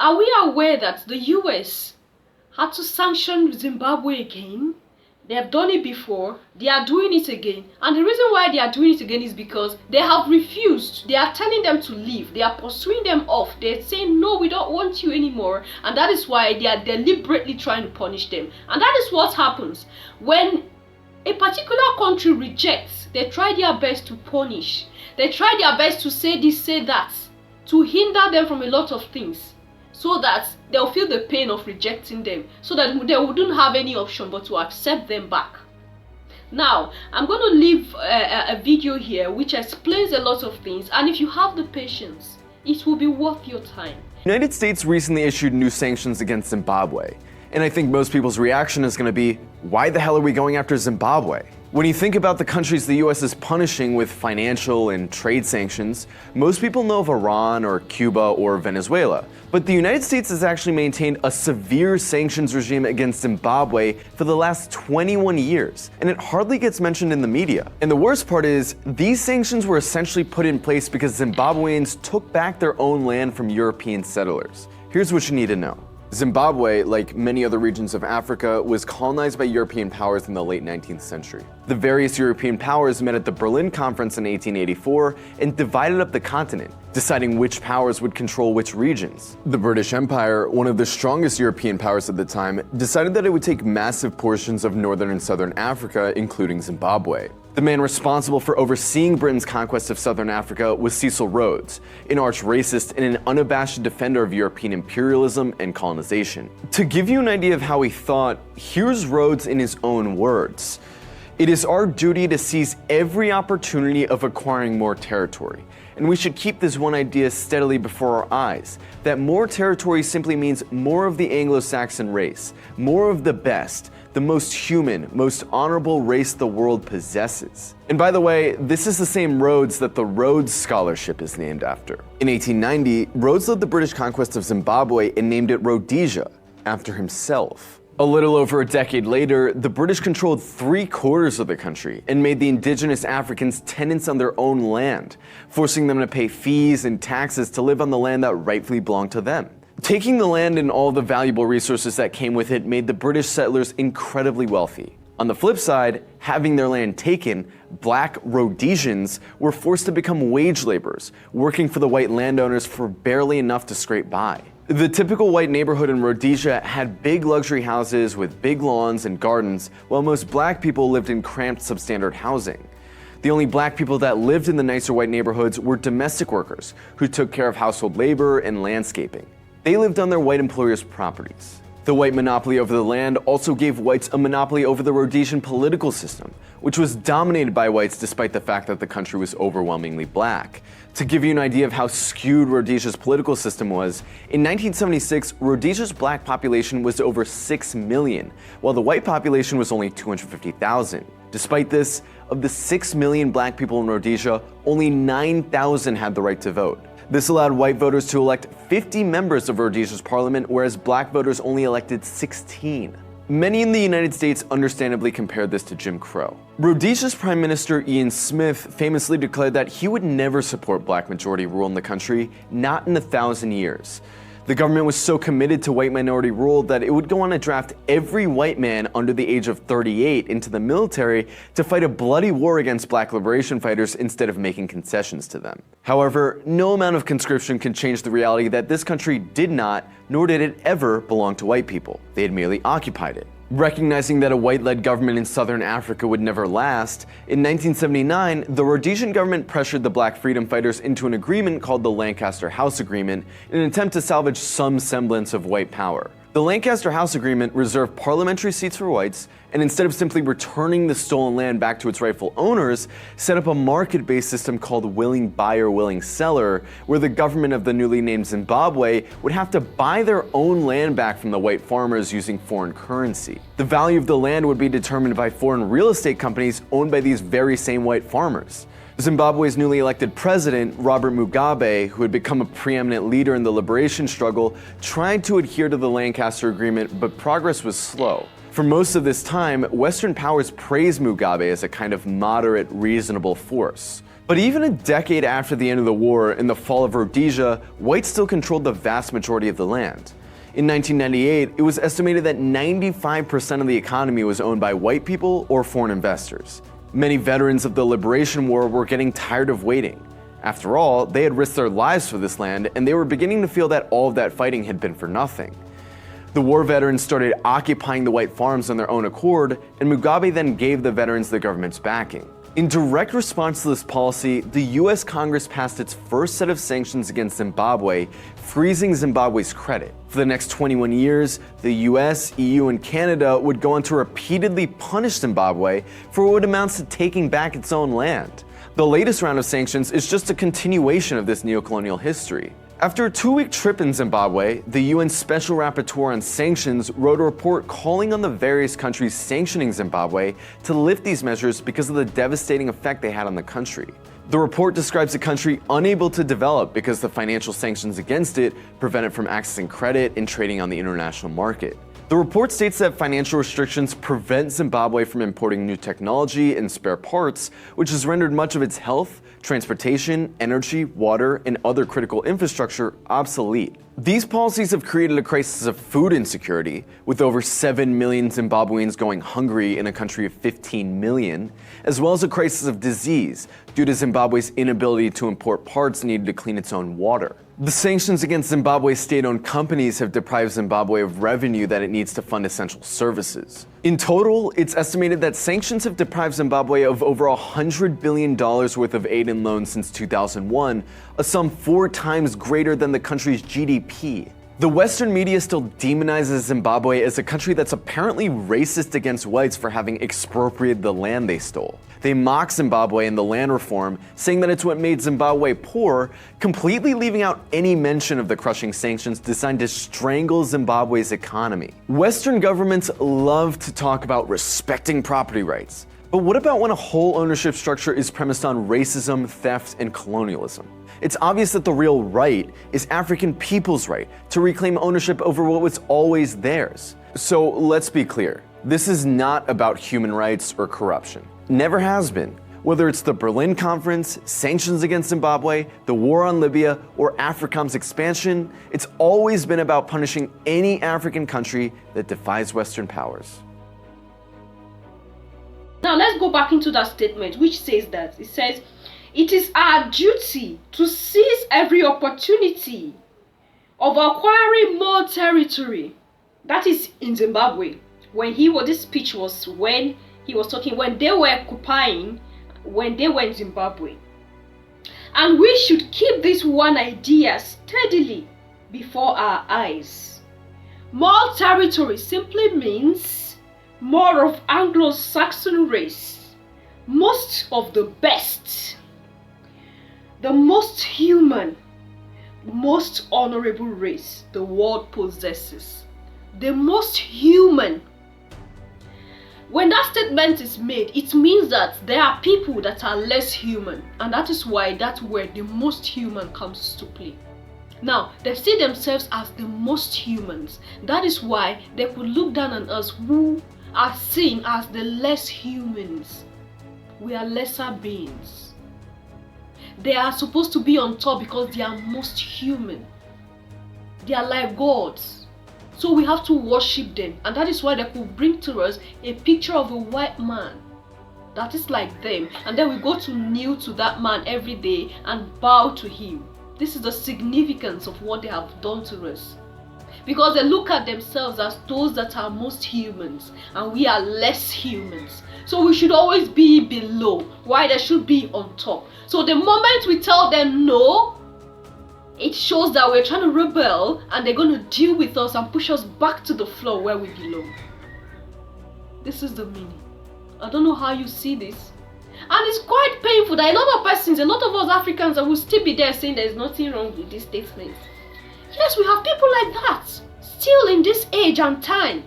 Are we aware that the US had to sanction Zimbabwe again? They have done it before, they are doing it again. And the reason why they are doing it again is because they have refused. They are telling them to leave. They are pursuing them off. They're saying, no, we don't want you anymore. And that is why they are deliberately trying to punish them. And that is what happens when a particular country rejects. They try their best to punish. They try their best to say this, say that, to hinder them from a lot of things, so that they'll feel the pain of rejecting them, so that they wouldn't have any option but to accept them back. Now, I'm going to leave a video here which explains a lot of things, and if you have the patience, it will be worth your time. The United States recently issued new sanctions against Zimbabwe, and I think most people's reaction is going to be, why the hell are we going after Zimbabwe? When you think about the countries the US is punishing with financial and trade sanctions, most people know of Iran or Cuba or Venezuela. But the United States has actually maintained a severe sanctions regime against Zimbabwe for the last 21 years, and it hardly gets mentioned in the media. And the worst part is, these sanctions were essentially put in place because Zimbabweans took back their own land from European settlers. Here's what you need to know. Zimbabwe, like many other regions of Africa, was colonized by European powers in the late 19th century. The various European powers met at the Berlin Conference in 1884 and divided up the continent, deciding which powers would control which regions. The British Empire, one of the strongest European powers at the time, decided that it would take massive portions of northern and southern Africa, including Zimbabwe. The man responsible for overseeing Britain's conquest of southern Africa was Cecil Rhodes, an arch racist and an unabashed defender of European imperialism and colonization. To give you an idea of how he thought, here's Rhodes in his own words. "It is our duty to seize every opportunity of acquiring more territory. And we should keep this one idea steadily before our eyes, that more territory simply means more of the Anglo-Saxon race, more of the best, the most human, most honorable race the world possesses." And by the way, this is the same Rhodes that the Rhodes Scholarship is named after. In 1890, Rhodes led the British conquest of Zimbabwe and named it Rhodesia, after himself. A little over a decade later, the British controlled 3/4 of the country and made the indigenous Africans tenants on their own land, forcing them to pay fees and taxes to live on the land that rightfully belonged to them. Taking the land and all the valuable resources that came with it made the British settlers incredibly wealthy. On the flip side, having their land taken, black Rhodesians were forced to become wage laborers, working for the white landowners for barely enough to scrape by. The typical white neighborhood in Rhodesia had big luxury houses with big lawns and gardens, while most black people lived in cramped substandard housing. The only black people that lived in the nicer white neighborhoods were domestic workers, who took care of household labor and landscaping. They lived on their white employers' properties. The white monopoly over the land also gave whites a monopoly over the Rhodesian political system, which was dominated by whites despite the fact that the country was overwhelmingly black. To give you an idea of how skewed Rhodesia's political system was, in 1976, Rhodesia's black population was over 6 million, while the white population was only 250,000. Despite this, of the 6 million black people in Rhodesia, only 9,000 had the right to vote. This allowed white voters to elect 50 members of Rhodesia's parliament, whereas black voters only elected 16. Many in the United States understandably compared this to Jim Crow. Rhodesia's Prime Minister Ian Smith famously declared that he would never support black majority rule in the country, not in 1,000 years. The government was so committed to white minority rule that it would go on to draft every white man under the age of 38 into the military to fight a bloody war against black liberation fighters instead of making concessions to them. However, no amount of conscription can change the reality that this country did not, nor did it ever, belong to white people. They had merely occupied it. Recognizing that a white-led government in southern Africa would never last, in 1979, the Rhodesian government pressured the black freedom fighters into an agreement called the Lancaster House Agreement in an attempt to salvage some semblance of white power. The Lancaster House Agreement reserved parliamentary seats for whites, and instead of simply returning the stolen land back to its rightful owners, set up a market-based system called willing buyer, willing seller, where the government of the newly named Zimbabwe would have to buy their own land back from the white farmers using foreign currency. The value of the land would be determined by foreign real estate companies owned by these very same white farmers. Zimbabwe's newly elected president, Robert Mugabe, who had become a preeminent leader in the liberation struggle, tried to adhere to the Lancaster Agreement, but progress was slow. For most of this time, Western powers praised Mugabe as a kind of moderate, reasonable force. But even a decade after the end of the war, in the fall of Rhodesia, whites still controlled the vast majority of the land. In 1998, it was estimated that 95% of the economy was owned by white people or foreign investors. Many veterans of the Liberation War were getting tired of waiting. After all, they had risked their lives for this land, and they were beginning to feel that all of that fighting had been for nothing. The war veterans started occupying the white farms on their own accord, and Mugabe then gave the veterans the government's backing. In direct response to this policy, the US Congress passed its first set of sanctions against Zimbabwe, freezing Zimbabwe's credit. For the next 21 years, the US, EU, and Canada would go on to repeatedly punish Zimbabwe for what amounts to taking back its own land. The latest round of sanctions is just a continuation of this neocolonial history. After a 2-week trip in Zimbabwe, the UN Special Rapporteur on Sanctions wrote a report calling on the various countries sanctioning Zimbabwe to lift these measures because of the devastating effect they had on the country. The report describes a country unable to develop because the financial sanctions against it prevent it from accessing credit and trading on the international market. The report states that financial restrictions prevent Zimbabwe from importing new technology and spare parts, which has rendered much of its health, transportation, energy, water, and other critical infrastructure obsolete. These policies have created a crisis of food insecurity, with over 7 million Zimbabweans going hungry in a country of 15 million, as well as a crisis of disease due to Zimbabwe's inability to import parts needed to clean its own water. The sanctions against Zimbabwe's state-owned companies have deprived Zimbabwe of revenue that it needs to fund essential services. In total, it's estimated that sanctions have deprived Zimbabwe of over $100 billion worth of aid and loans since 2001, a sum 4 times greater than the country's GDP. The Western media still demonizes Zimbabwe as a country that's apparently racist against whites for having expropriated the land they stole. They mock Zimbabwe and the land reform, saying that it's what made Zimbabwe poor, completely leaving out any mention of the crushing sanctions designed to strangle Zimbabwe's economy. Western governments love to talk about respecting property rights. But what about when a whole ownership structure is premised on racism, theft, and colonialism? It's obvious that the real right is African people's right to reclaim ownership over what was always theirs. So let's be clear, this is not about human rights or corruption. Never has been. Whether it's the Berlin Conference, sanctions against Zimbabwe, the war on Libya, or AFRICOM's expansion, it's always been about punishing any African country that defies Western powers. Now let's go back into that statement which says that. It says, it is our duty to seize every opportunity of acquiring more territory. That is in Zimbabwe. This speech was when he was talking, when they were occupying, when they were in Zimbabwe. And we should keep this one idea steadily before our eyes. More territory simply means more of Anglo-Saxon race, most of the best, the most human, most honorable race the world possesses, the most human. When that statement is made, it means that there are people that are less human, and that is why that's where the most human comes to play. Now, they see themselves as the most humans. That is why they could look down on us who are seen as the less humans. We are lesser beings. They are supposed to be on top because they are most human. They are like gods. So we have to worship them, and that is why they could bring to us a picture of a white man that is like them, and then we go to kneel to that man every day and bow to him. This is the significance of what they have done to us, because they look at themselves as those that are most humans and we are less humans. So we should always be below, while they should be on top. So the moment we tell them no, it shows that we're trying to rebel, and they're going to deal with us and push us back to the floor where we belong. This is the meaning. I don't know how you see this. And it's quite painful that a lot of persons, a lot of us Africans will still be there saying there's nothing wrong with this statement. Yes, we have people like that still in this age and time.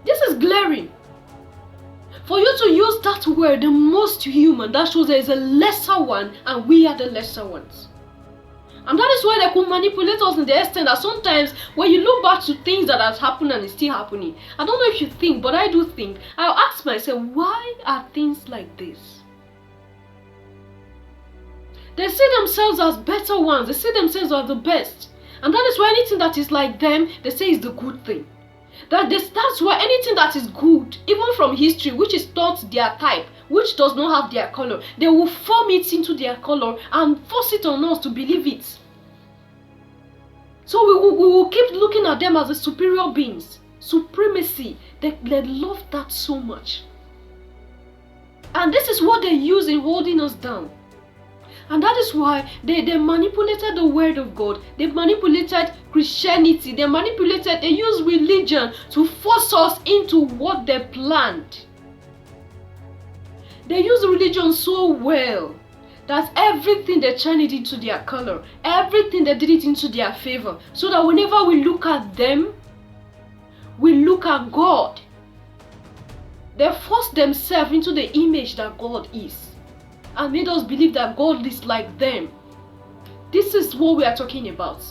This is glaring. For you to use that word, the most human, that shows there is a lesser one and we are the lesser ones. And that is why they could manipulate us in the extent that sometimes when you look back to things that has happened and is still happening, I don't know if you think, but I do think, I'll ask myself, why are things like this? They see themselves as better ones. They see themselves as the best. And that is why anything that is like them, they say is the good thing. That's why anything that is good, even from history, which is not their type, which does not have their color, they will form it into their color and force it on us to believe it. So we will keep looking at them as the superior beings. Supremacy. They love that so much. And this is what they use in holding us down. And that is why they manipulated the word of God. They manipulated Christianity. They used religion to force us into what they planned. They use religion so well that everything they turned it into their color. Everything they did it into their favor. So that whenever we look at them, we look at God. They forced themselves into the image that God is. And made us believe that God is like them. This is what we are talking about.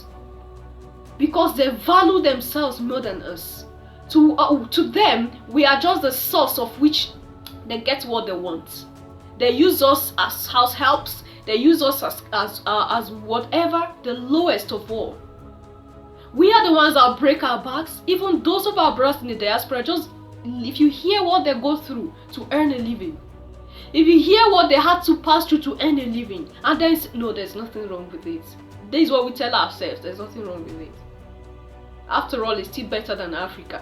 Because they value themselves more than us. To them, we are just the source of which they get what they want. They use us as house helps. They use us as whatever, the lowest of all. We are the ones that break our backs. Even those of our brothers in the diaspora, just if you hear what they go through to earn a living, if you hear what they had to pass through to earn a living, and there's nothing wrong with it. This is what we tell ourselves, there's nothing wrong with it. After all, it's still better than Africa.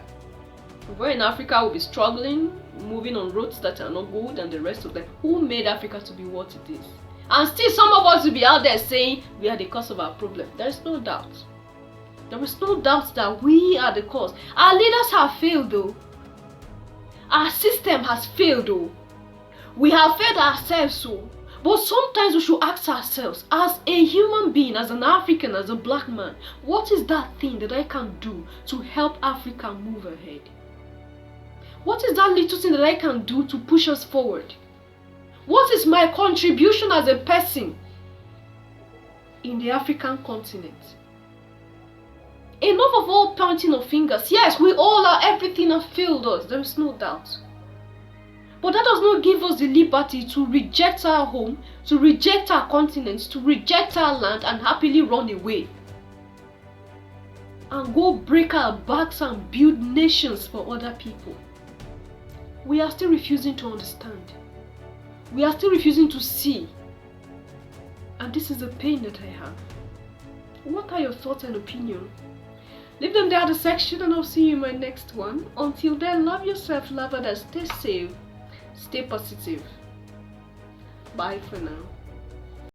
If we're in Africa, we'll be struggling, moving on roads that are not good, and the rest of them. Who made Africa to be what it is? And still some of us will be out there saying we are the cause of our problem. There is no doubt. There is no doubt that we are the cause. Our leaders have failed though. Our system has failed though. We have failed ourselves so. But sometimes we should ask ourselves, as a human being, as an African, as a black man, what is that thing that I can do to help Africa move ahead? What is that little thing that I can do to push us forward? What is my contribution as a person in the African continent? Enough of all pointing of fingers. Yes, we all are, everything has failed us, there is no doubt. But that does not give us the liberty to reject our home, to reject our continent, to reject our land and happily run away. And go break our backs and build nations for other people. We are still refusing to understand. We are still refusing to see. And this is the pain that I have. What are your thoughts and opinions? Leave them down in the section and I'll see you in my next one. Until then, love yourself, love others, stay safe. Stay positive. Bye for now.